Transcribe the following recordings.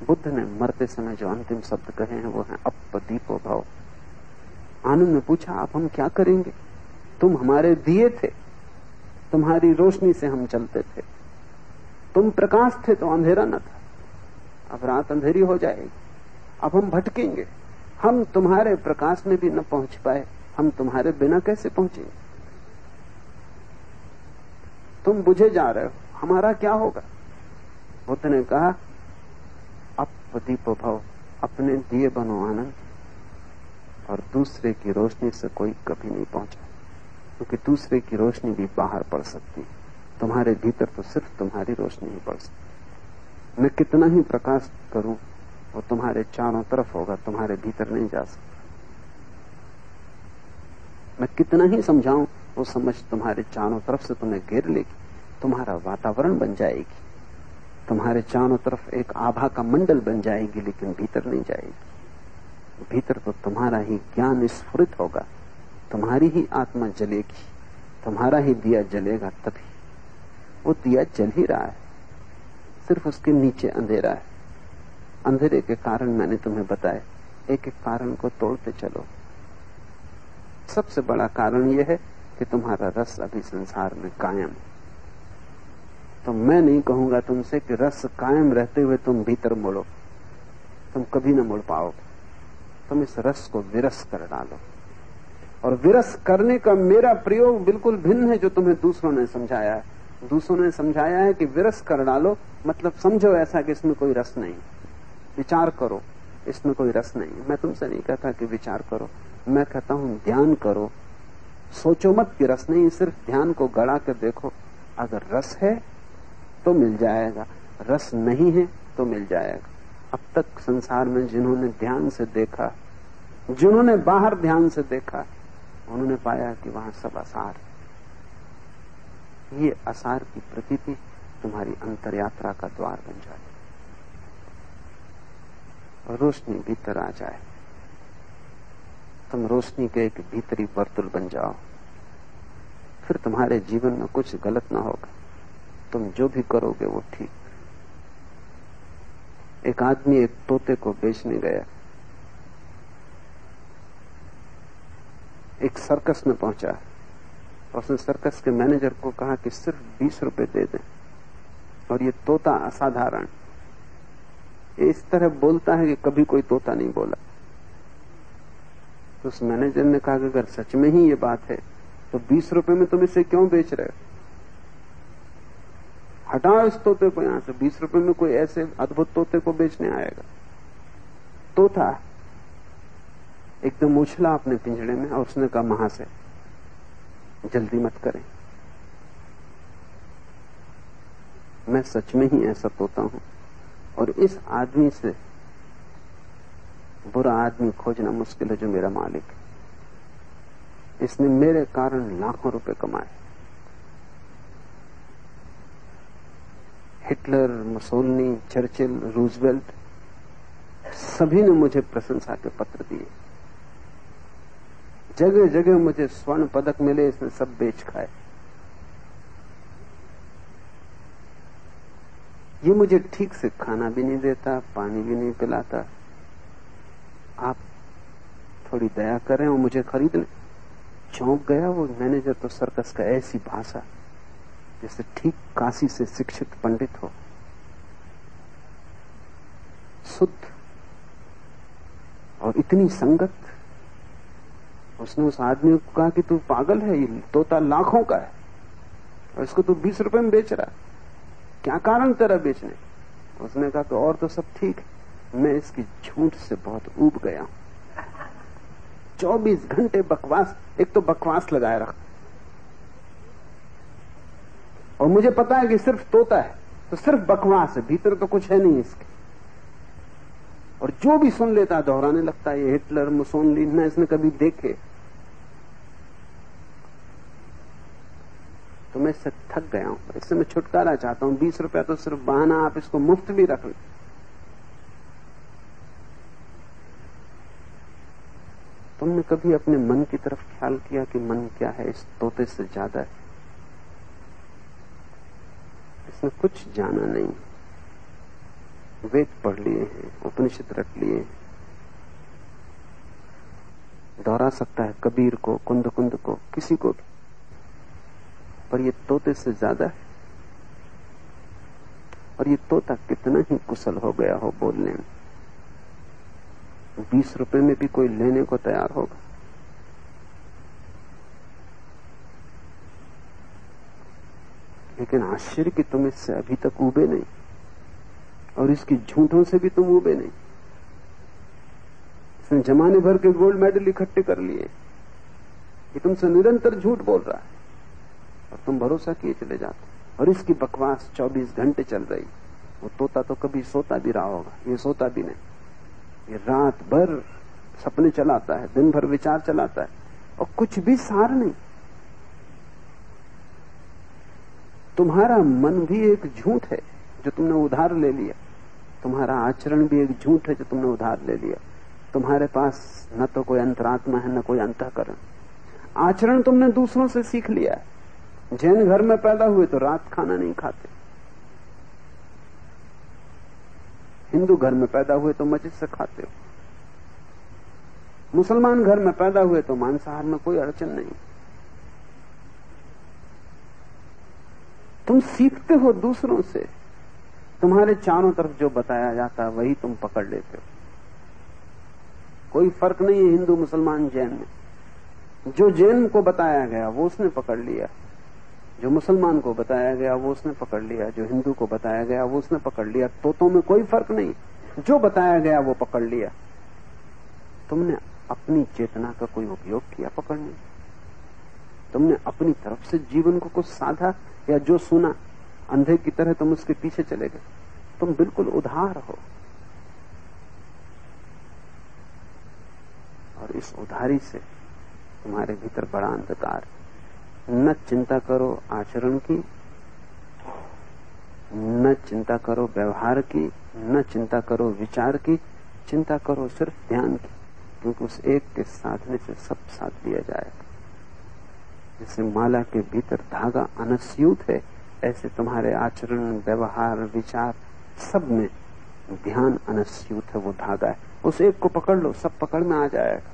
बुद्ध ने मरते समय जो अंतिम शब्द कहे हैं वो है अपदीपो भव। आनंद ने पूछा, आप हम क्या करेंगे? तुम हमारे दिए थे, तुम्हारी रोशनी से हम चलते थे, तुम प्रकाश थे तो अंधेरा न था, अब रात अंधेरी हो जाएगी, अब हम भटकेंगे, हम तुम्हारे प्रकाश में भी न पहुंच पाए, हम तुम्हारे बिना कैसे पहुंचेंगे? तुम बुझे जा रहे हो, हमारा क्या होगा? बुद्ध ने कहा, अपदीपो भव, अपने दिए बनो आनंद, और दूसरे की रोशनी से कोई कभी नहीं पहुंचा, क्योंकि दूसरे की रोशनी भी बाहर पड़ सकती है, तुम्हारे भीतर तो सिर्फ तुम्हारी रोशनी ही पड़ सकती। मैं कितना ही प्रकाश करूं वो तुम्हारे चारों तरफ होगा, तुम्हारे भीतर नहीं जा सकता। मैं कितना ही समझाऊं वो समझ तुम्हारे चारों तरफ से तुम्हें घेर लेगी, तुम्हारा वातावरण बन जाएगी, तुम्हारे चारों तरफ एक आभा का मंडल बन जाएगी, लेकिन भीतर नहीं जाएगी। भीतर तो तुम्हारा ही ज्ञान स्फुरित होगा, तुम्हारी ही आत्मा जलेगी, तुम्हारा ही दिया जलेगा। तभी वो दिया जल ही रहा है, सिर्फ उसके नीचे अंधेरा है। अंधेरे के कारण मैंने तुम्हें बताया, एक एक कारण को तोड़ते चलो। सबसे बड़ा कारण यह है कि तुम्हारा रस अभी संसार में कायम। तो मैं नहीं कहूंगा तुमसे कि रस कायम रहते हुए तुम भीतर मुड़ो, तुम कभी न मुड़ पाओगे। तुम इस रस को विरस कर डालो, और विरस करने का मेरा प्रयोग बिल्कुल भिन्न है जो तुम्हें दूसरों ने समझाया है। दूसरों ने समझाया है कि विरस कर डालो, मतलब समझो ऐसा कि इसमें कोई रस नहीं, विचार करो इसमें कोई रस नहीं। मैं तुमसे नहीं कहता कि विचार करो, मैं कहता हूं ध्यान करो। सोचो मत कि रस नहीं, सिर्फ ध्यान को गड़ा कर देखो। अगर रस है तो मिल जाएगा, रस नहीं है तो मिल जाएगा। अब तक संसार में जिन्होंने ध्यान से देखा, जिन्होंने बाहर ध्यान से देखा, उन्होंने पाया कि वहां सब आसार है। ये आसार की प्रतीति तुम्हारी अंतर यात्रा का द्वार बन जाए और रोशनी भीतर आ जाए। तुम रोशनी के एक भीतरी वर्तुल बन जाओ, फिर तुम्हारे जीवन में कुछ गलत ना होगा। तुम जो भी करोगे वो ठीक। एक आदमी एक तोते को बेचने गया, एक सर्कस में पहुंचा। उसने सर्कस के मैनेजर को कहा कि सिर्फ 20 रुपए दे दें, और ये तोता असाधारण, ये इस तरह बोलता है कि कभी कोई तोता नहीं बोला। तो उस मैनेजर ने कहा कि अगर सच में ही ये बात है तो 20 रुपए में तुम इसे क्यों बेच रहे हो? हटाओ इस तोते को यहां से, 20 रुपए में कोई ऐसे अद्भुत तोते को बेचने आएगा? तोता एकदम उछला अपने पिंजड़े में और उसने कहा, महाशय जल्दी मत करें, मैं सच में ही ऐसा तोता हूं, और इस आदमी से बुरा आदमी खोजना मुश्किल है जो मेरा मालिक है। इसने मेरे कारण लाखों रुपए कमाए। हिटलर, मुसोलिनी, चर्चिल, रूजवेल्ट, सभी ने मुझे प्रशंसा के पत्र दिए, जगह जगह मुझे स्वर्ण पदक मिले, इसने सब बेच खाए। ये मुझे ठीक से खाना भी नहीं देता, पानी भी नहीं पिलाता। आप थोड़ी दया करें और मुझे खरीद लें। चौंक गया वो मैनेजर तो सर्कस का, ऐसी भाषा जैसे ठीक काशी से शिक्षित पंडित हो, शुद्ध और इतनी संगत। उसने उस आदमी को कहा कि तू पागल है, ये तोता लाखों का है और इसको तू 20 रुपए में बेच रहा है, क्या कारण तेरा बेचने? उसने कहा कि और तो सब ठीक है, मैं इसकी झूठ से बहुत ऊब गया हूं। 24 घंटे बकवास, एक तो बकवास लगाए रख, और मुझे पता है कि सिर्फ तोता है तो सिर्फ बकवास है, भीतर तो कुछ है नहीं इसके। और जो भी सुन लेता दोहराने लगता है, ये हिटलर, मुसोलिनी न इसने कभी देखे। तो मैं इससे थक गया हूं, इससे मैं छुटकारा चाहता हूं। 20 रुपया तो सिर्फ बहाना, आप इसको मुफ्त भी रख लें। तुमने कभी अपने मन की तरफ ख्याल किया कि मन क्या है? इस तोते से ज्यादा है, इसने कुछ जाना नहीं। वेद पढ़ लिए हैं, उपनिषद रट लिए हैं, दोहरा सकता है कबीर को, कुंद कुंद को, किसी को भी, पर ये तोते से ज्यादा है। और ये तोता कितना ही कुशल हो गया हो बोलने में, 20 रुपए में भी कोई लेने को तैयार होगा। लेकिन आश्चर्य कि तुम इससे अभी तक उबे नहीं, और इसकी झूठों से भी तुम उबे नहीं। इसने जमाने भर के गोल्ड मेडल इकट्ठे कर लिए, ये तुमसे निरंतर झूठ बोल रहा है और तुम भरोसा किए चले जाते। और इसकी बकवास 24 घंटे चल रही। वो तोता तो कभी सोता भी रहा होगा, ये सोता भी नहीं, ये रात भर सपने चलाता है, दिन भर विचार चलाता है, और कुछ भी सार नहीं। तुम्हारा मन भी एक झूठ है जो तुमने उधार ले लिया, तुम्हारा आचरण भी एक झूठ है जो तुमने उधार ले लिया। तुम्हारे पास न तो कोई अंतरात्मा है, न कोई अंतःकरण। आचरण तुमने दूसरों से सीख लिया है। जैन घर में पैदा हुए तो रात खाना नहीं खाते, हिंदू घर में पैदा हुए तो मजे से खाते हो, मुसलमान घर में पैदा हुए तो मांसाहार में कोई अड़चन नहीं। तुम सीखते हो दूसरों से, तुम्हारे चारों तरफ जो बताया जाता है वही तुम पकड़ लेते हो। कोई फर्क नहीं है हिंदू मुसलमान जैन में। जो जैन को बताया गया वो उसने पकड़ लिया, जो मुसलमान को बताया गया वो उसने पकड़ लिया, जो हिंदू को बताया गया वो उसने पकड़ लिया। तोतों में कोई फर्क नहीं, जो बताया गया वो पकड़ लिया। तुमने अपनी चेतना का कोई उपयोग किया पकड़ने? तुमने अपनी तरफ से जीवन को कुछ साधा, या जो सुना अंधे की तरह तुम उसके पीछे चले गए? तुम बिल्कुल उधार हो, और इस उधारी से तुम्हारे भीतर बड़ा अंधकार। न चिंता करो आचरण की, न चिंता करो व्यवहार की, न चिंता करो विचार की, चिंता करो सिर्फ ध्यान की, क्योंकि उस एक के साधने से सब साथ लिया जाएगा। जैसे माला के भीतर धागा अनस्यूत है, ऐसे तुम्हारे आचरण, व्यवहार, विचार सब में ध्यान अनस्यूत है, वो धागा है। उस एक को पकड़ लो, सब पकड़ में आ जाएगा।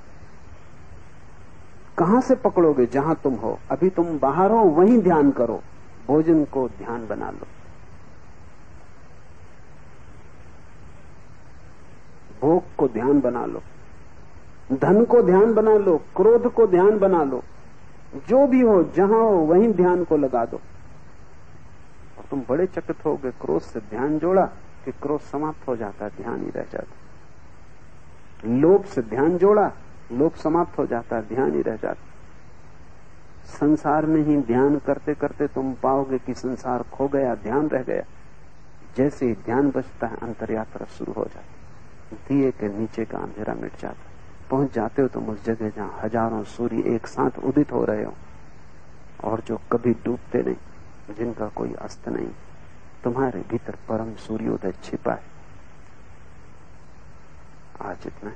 कहां से पकड़ोगे? जहां तुम हो। अभी तुम बाहर हो, वहीं ध्यान करो। भोजन को ध्यान बना लो, भोग को ध्यान बना लो, धन को ध्यान बना लो, क्रोध को ध्यान बना लो। जो भी हो, जहां हो वहीं ध्यान को लगा दो। और तुम बड़े चकित हो गए, क्रोध से ध्यान जोड़ा कि क्रोध समाप्त हो जाता, ध्यान ही रह जाता। लोभ से ध्यान जोड़ा, लोभ समाप्त हो जाता, ध्यान ही रह जाता। संसार में ही ध्यान करते करते तुम पाओगे कि संसार खो गया, ध्यान रह गया। जैसे ही ध्यान बचता है, अंतर यात्रा शुरू हो जाती। दिए के नीचे का अंधेरा मिट जाता, पहुंच जाते हो तुम उस जगह जहां हजारों सूर्य एक साथ उदित हो रहे हो, और जो कभी डूबते नहीं, जिनका कोई अस्त नहीं। तुम्हारे भीतर परम सूर्योदय छिपा है। आज इतना।